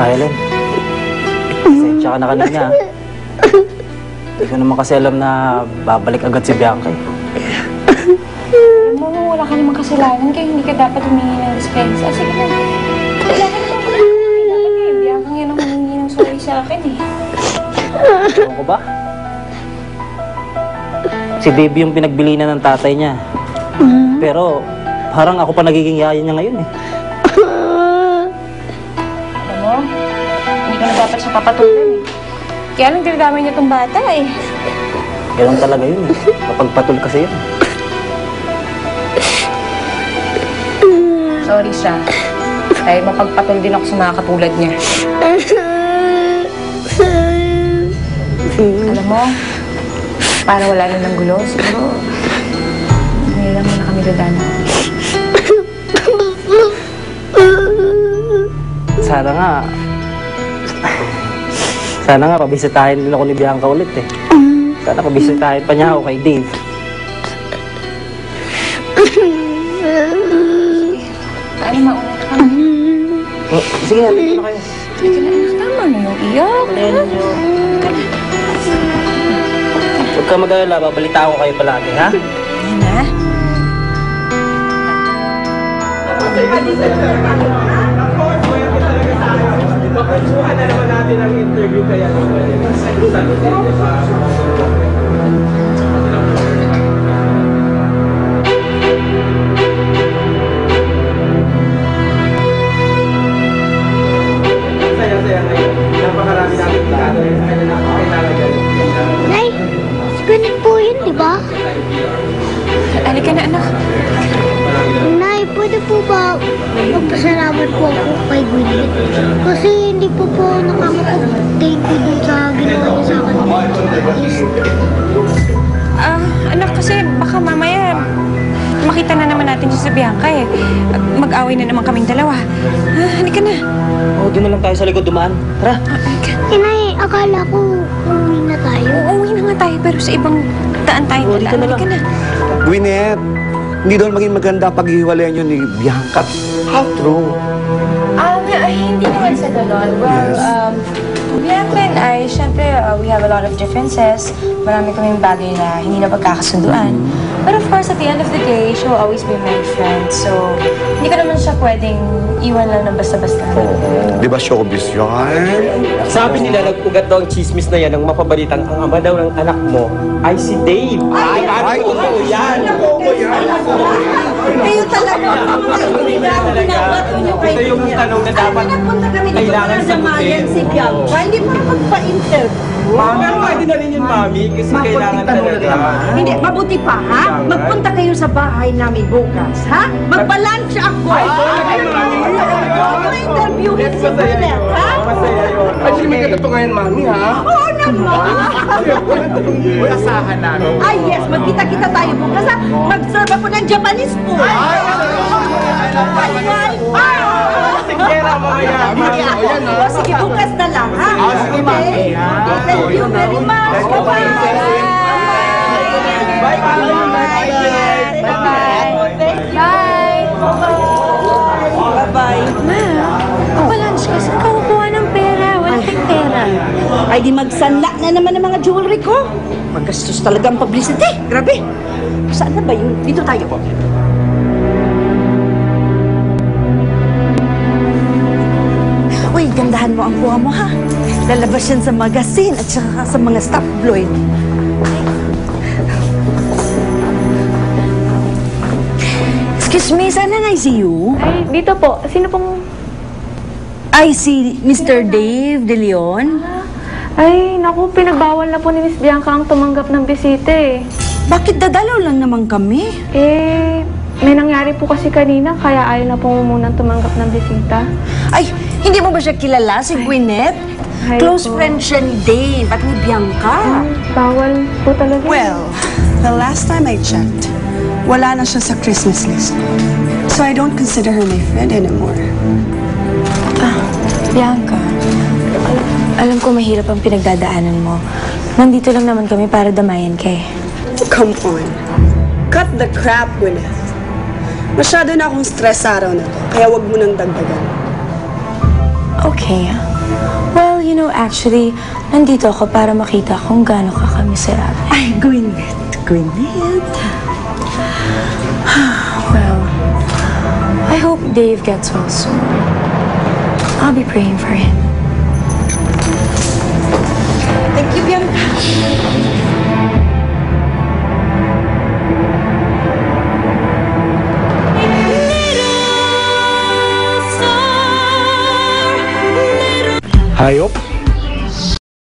Helen, pasensya ka na kanina. Hindi ko naman kasi alam na babalik agad si Bianca eh. Alam mo, wala ka namang kasalanan kaya hindi ka dapat humingi ng dispensa. Sige na. Wala ka namang kasalanan. Dapat eh, Bianca yan ang humingi ng sorry sa akin eh. Ewan ko ba? Si Dave yung pinagbili na ng tatay niya. Pero parang ako pa nagiging yaya niya ngayon eh. Alam mo, hindi ka na dapat siya papatulan eh. Kaya lang tinagamay niya itong bata eh. Ganun talaga yun eh. Mapagpatul kasi yun. Sorry siya. Dahil mapagpatul din ako sa mga katulad niya. Alam mo, para wala na ng gulo, siguro ngayon lang muna kami dadaan. Sana nga pabisitahin din ako ni Bianca ulit eh. Sana pabisitahin pa niya ako kay Dave. Ay, mauna ka na. Oh, sige na, dito na kayo. Sige na, anak. Tama na yung iyak. Huwag ka mag-alala, babalita ko kayo palagi, ha? Yan na. Pagkakasuhan na naman natin ang interview kaya saya-saya ngayon. Napakarami natin gagawin sa kanya. Napakailangan dyan. Nay, ganun po yun, di ba? Halika na, anak. Nay, pwede po ba magpasalamat po ako kay Gwyneth? Kasi hindi po nakakapag-thank you dun sa ginawa niya sa akin. Anak, kasi baka mamaya makita na naman natin siya sa Bianca eh. Mag-away na naman kaming dalawa. Halika na. Oh, doon na lang tayo sa likod dumaan. Tara. Halika. Nay, akala ko uuwi na tayo. Uuwi na nga tayo pero sa ibang daan tayo. Oh, dito na lang. Halika na. Gwyneth, hindi doon maging maganda paghihiwalayan yun ni Bianca. How true? Hindi naman sa ganon. Well, Bianca and I, syempre, we have a lot of differences. Marami kaming bagay na hindi na pagkakasunduan. But of course, at the end of the day, she will always be my friend. So, hindi ko naman siya pwedeng iwan lang ng basta-basta. Di ba showbiz yan? Sabi nila, nag-ugat daw ang chismis na yan ng mapabalitan. Ang ama daw ng anak mo ay si Dave. Ay, totoo yan. Kayo talaga Ito yung tanong na dapat kailangan sagutin. si Bianca. Hindi mo magpa-interview. Pero pwede na rin yun, Mami, kasi kailangan talaga. Hindi, mabuti pa, ha? Magpunta kayo sa bahay namin bukas, ha? Magpa-lunch ako. Ma-interviewin si Gwyneth, ha? Masaya yun. Actually, may ganito ngayon, Mami, ha? Oo naman. Uy, asahan namin. Ay, yes, magkita-kita tayo bukas, ha? Mag-serve ako ng Japanese food. Ay! Tingera mamaya. O, sige, bukas na lang, ha? Sige, Mami. Thank you very much. Bye-bye. Bye-bye. Lunch ka. Saan ka kukuha ng pera? Wala kang pera. Ay, di magsanla na naman ang mga jewelry ko. Magastos talaga ang publicity. Grabe. Saan na ba yun? Dito tayo po. Uy, gandahan mo ang kuha mo, ha? Lalabas yan sa magazine at saka sa mga tabloid. Excuse me, saan ang ICU? Ay, dito po. Sino pong... Ay, si Mr. Dave De Leon. Ay, naku, pinagbawal na po ni Miss Bianca ang tumanggap ng bisita eh. Bakit dadalaw lang naman kami? Eh, may nangyari po kasi kanina, kaya ayaw na po munang tumanggap ng bisita. Ay, hindi mo ba siya kilala, si Gwyneth? Ay, Close po. friend siya ni Dave at ni Bianca. Bawal po talaga. Well, the last time I checked, wala na siya sa Christmas list. So I don't consider her my friend anymore. Bianca, alam ko mahirap ang pinagdadaanan mo. Nandito lang naman kami para damayan ka eh. Come on. Cut the crap, Gwyneth. Masyado na akong stress araw na to, kaya wag mo nang dagdagan. Okay. Well, you know, actually, nandito ako para makita kung gaano ka kamiserable. Ay, Gwyneth. Well, I hope Dave gets well soon. I'll be praying for him. Thank you, Bianca. Hayop?